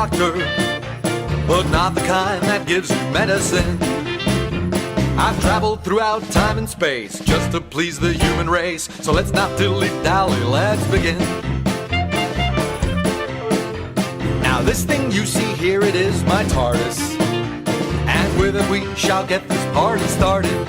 doctor, but not the kind that gives you medicine. I've traveled throughout time and space just to please the human race. So let's not dilly-dally, let's begin. Now this thing you see here, it is my TARDIS, and with it we shall get this party started.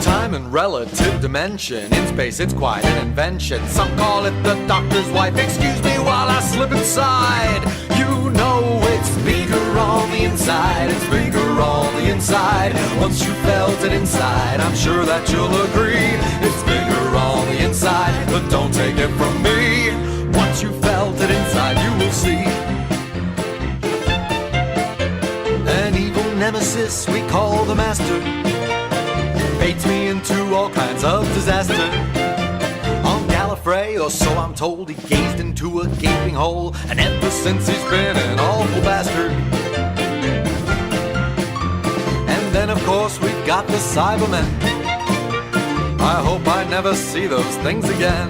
Time and relative dimension, in space it's quite an invention. Some call it the doctor's wife. Excuse me while I slip inside. You know it's bigger on the inside. It's bigger on the inside. Once you felt it inside, I'm sure that you'll agree. It's bigger on the inside, but don't take it from me. Once you felt it inside, you will see an evil nemesis we call the Master. Baits me into all kinds of disaster. On Gallifrey, or so I'm told, he gazed into a gaping hole, and ever since he's been an awful bastard. And then of course we've got the Cybermen. I hope I never see those things again.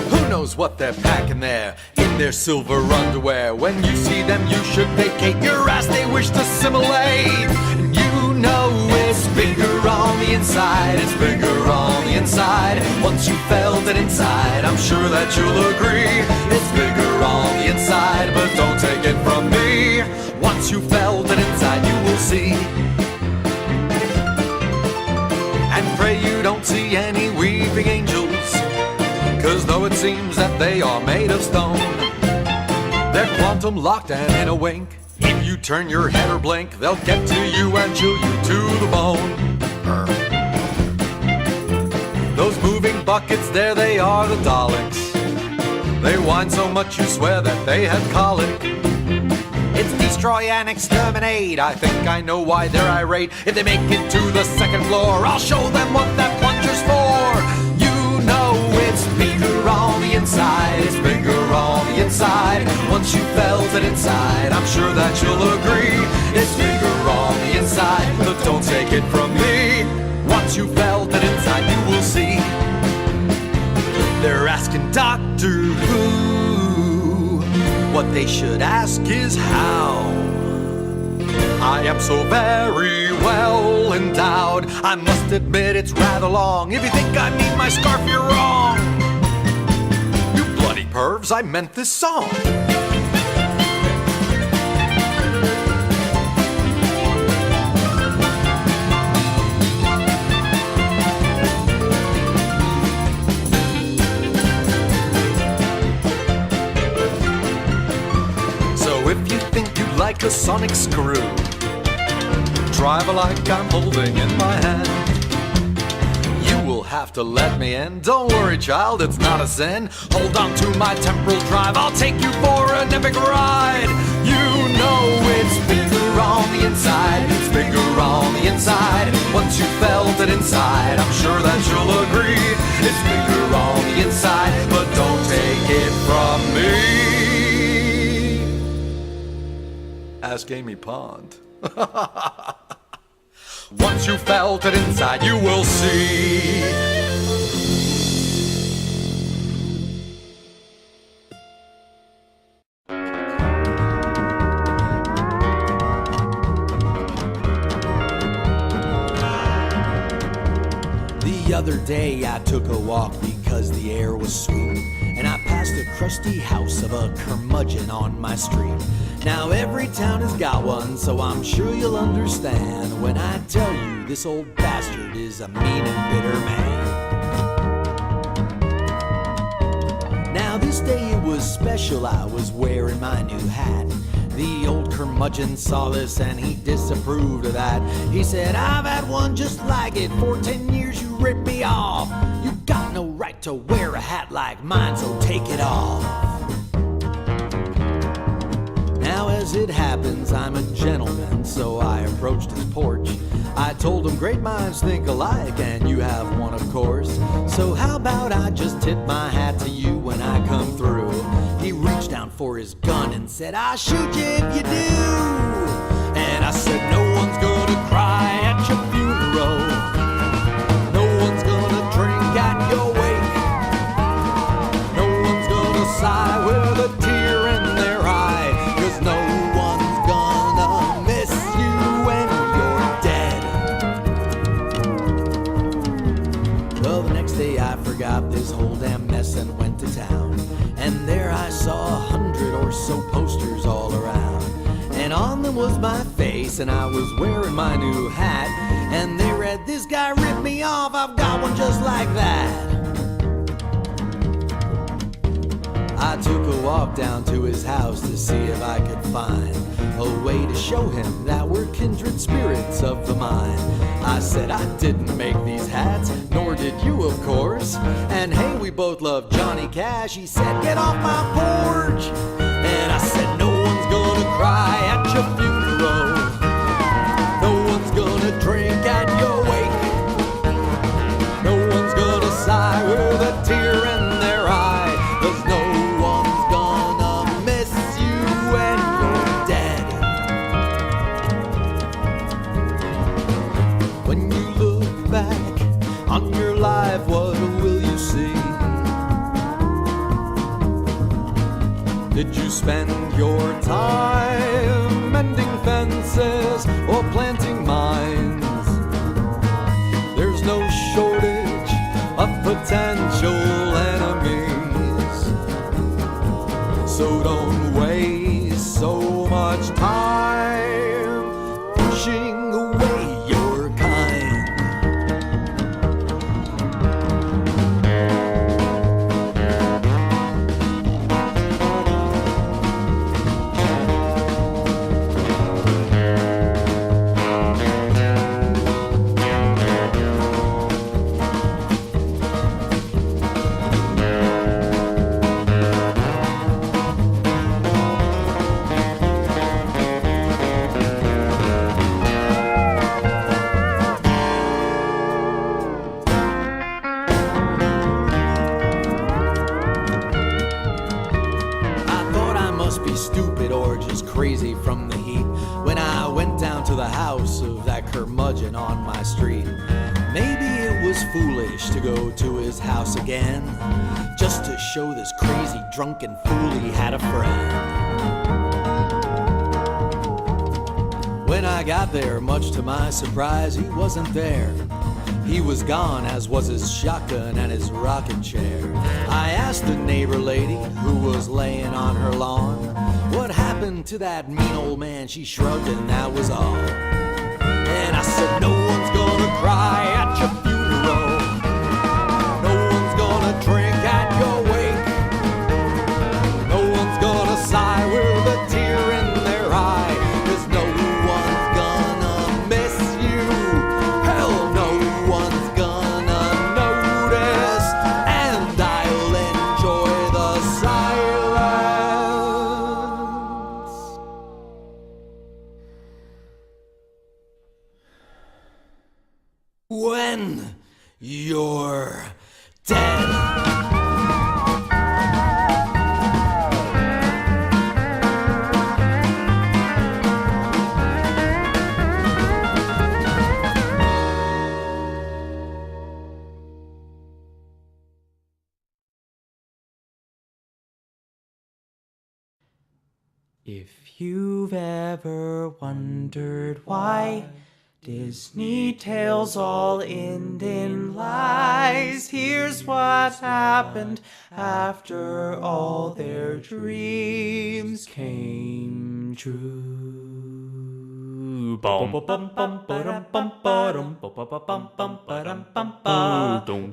Who knows what they're packing there in their silver underwear? When you see them you should vacate your ass, they wish to assimilate. And you know it's bigger on the inside. It's bigger on the inside. Once you felt it inside, I'm sure that you'll agree. It's bigger on the inside, but don't take it from me. Once you felt it inside, you will see. And pray you don't see any weeping angels, 'cause though it seems that they are made of stone, they're quantum locked, and in a wink, if you turn your head or blink, they'll get to you and chill you to the bone. Those moving buckets, there they are, the Daleks. They whine so much you swear that they had colic. It's destroy and exterminate. I think I know why they're irate. If they make it to the second floor, I'll show them what that plunger's for. You know it's bigger on the inside. It's bigger on the inside. Once you felt it inside, I'm sure that you'll agree. It's bigger on the inside, but don't take it from me. Once you felt it inside, you will see. They're asking Doctor Who. What they should ask is how. I am so very well endowed. I must admit it's rather long. If you think I need my scarf, you're wrong. You bloody pervs, I meant this song. Like a sonic screw, drive like I'm holding in my hand. You will have to let me in. Don't worry, child, it's not a sin. Hold on to my temporal drive, I'll take you for an epic ride. You know it's bigger on the inside. It's bigger on the inside. Once you felt it inside, I'm sure that you'll agree. It's bigger on the inside, but don't take it from me. Ask Amy Pond. Once you felt it inside, you will see. The other day I took a walk because the air was sweet, and I passed the crusty house of a curmudgeon on my street. Now every town has got one, so I'm sure you'll understand when I tell you this old bastard is a mean and bitter man. Now this day it was special, I was wearing my new hat. The old curmudgeon saw this and he disapproved of that. He said, I've had one just like it. For 10 years you ripped me off. You got no right to wear a hat like mine, so take it off. Now as it happens, I'm a gentleman, so I approached his porch. I told him great minds think alike, and you have one of course. So how about I just tip my hat to you when I come through? He reached down for his gun and said, I'll shoot you if you do. And I said, no one's gonna cry at your funeral. No one's gonna drink at your wake. No one's gonna sigh with a tear in their eye and I was wearing my new hat. And they read, "This guy ripped me off, I've got one just like that." I took a walk down to his house to see if I could find a way to show him that we're kindred spirits of the mind. I said I didn't make these hats, nor did you, of course. And hey, we both love Johnny Cash. He said, "Get off my porch." And I said, "No one's gonna cry at your funeral. No one's gonna drink at your wake. No one's gonna sigh with a tear in their eye. 'Cause no one's gonna miss you when you're dead." When you look back on your life, what will you see? Did you spend your time mending fences or planting mines? There's no shortage of potential enemies, so don't waste so much time pushing away your kind. Stupid or just crazy from the heat when I went down to the house of that curmudgeon on my street. Maybe it was foolish to go to his house again, just to show this crazy drunken fool he had a friend. When I got there, much to my surprise, he wasn't there. He was gone, as was his shotgun and his rocking chair. I asked the neighbor lady who was laying on her lawn, what happened to that mean old man? She shrugged and that was all. And I said, no one's gonna cry at your funeral. No one's gonna drink at your wake. No one's gonna sigh with a tear in their eye. 'Cause no one's gonna miss you. Hell, no one's gonna notice. And I'll enjoy the silence when you're dead. If you've ever wondered why Disney tales all end in lies, here's what happened after all their dreams came true.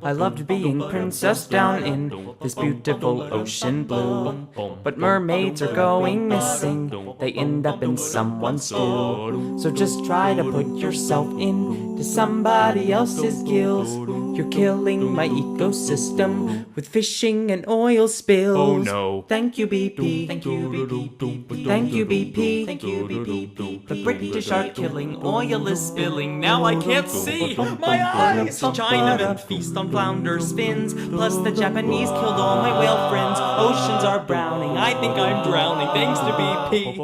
I loved being princess down in this beautiful ocean blue, but mermaids are going missing, they end up in someone's stew. So just try to put yourself into somebody else's gills. You're killing my ecosystem with fishing and oil spills. Oh no. Thank you BP, thank you BP, thank you BP, thank you BP. The British are killing, oil is spilling, now I can't see my eyes. China feast on flounder spins, plus the Japanese killed all my whale friends. Oceans are browning, I think I'm drowning, thanks to BP.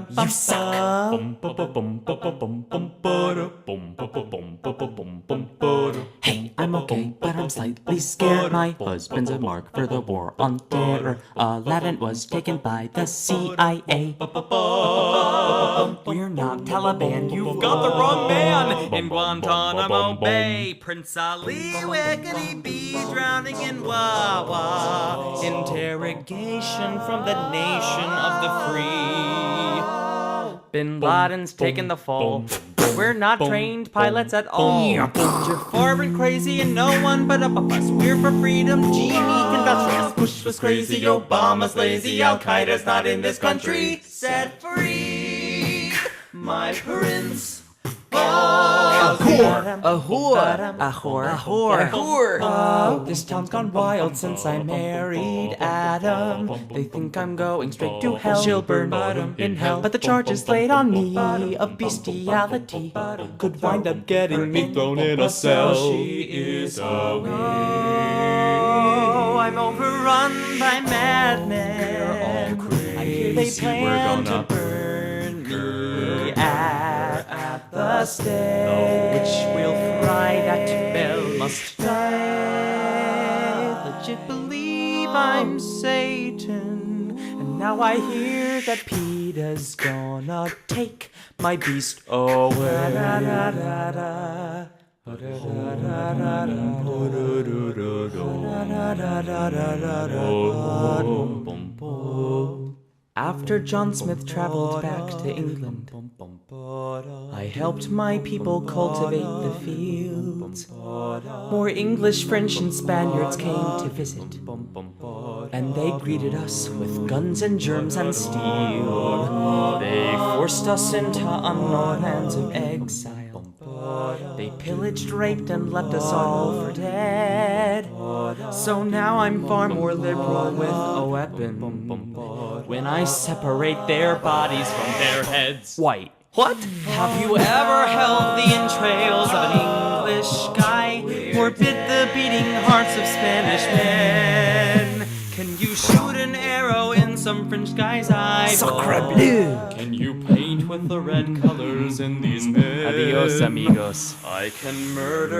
You suck. Hey, I'm okay, but I'm slightly scared. My husband's a mark for the war on terror. Aladdin was taken by the CIA. We're not Taliban, you've got the wrong man. In Guantanamo Bay, Prince Ali Wiggity Bee drowning in Wawa. Interrogation from the nation of the free. Bin Laden's taken the fall. We're not trained pilots at all. You're foreign crazy and no one but up us. We're for freedom. Genie can vouch for us. Bush was crazy, Obama's lazy. Al-Qaeda's not in this country. Set free, my prince. A whore. A whore. This town's gone wild since I married Adam. They think I'm going straight to hell. She'll burn in hell. But the charges laid on me of bestiality could wind up getting me thrown in a cell. She is a witch. Oh, I'm overrun by madmen. I hear they plan to burn me at the stake, which will fry that bell must die. Legit believe I'm Satan, and now I hear that PETA's gonna take my beast away. After John Smith traveled back to England, I helped my people cultivate the fields. More English, French, and Spaniards came to visit, and they greeted us with guns and germs and steel. They forced us into unknown lands of exile. They pillaged, raped, and left us all for dead. So now I'm far more liberal with a weapon when I separate their bodies from their heads. White. What? Have you ever held the entrails of an English guy, or bit the beating hearts of Spanish men? Can you shoot an arrow in some French guy's eye? Sacre bleu! Can you paint with the red colors in these men? Adios, amigos. I can murder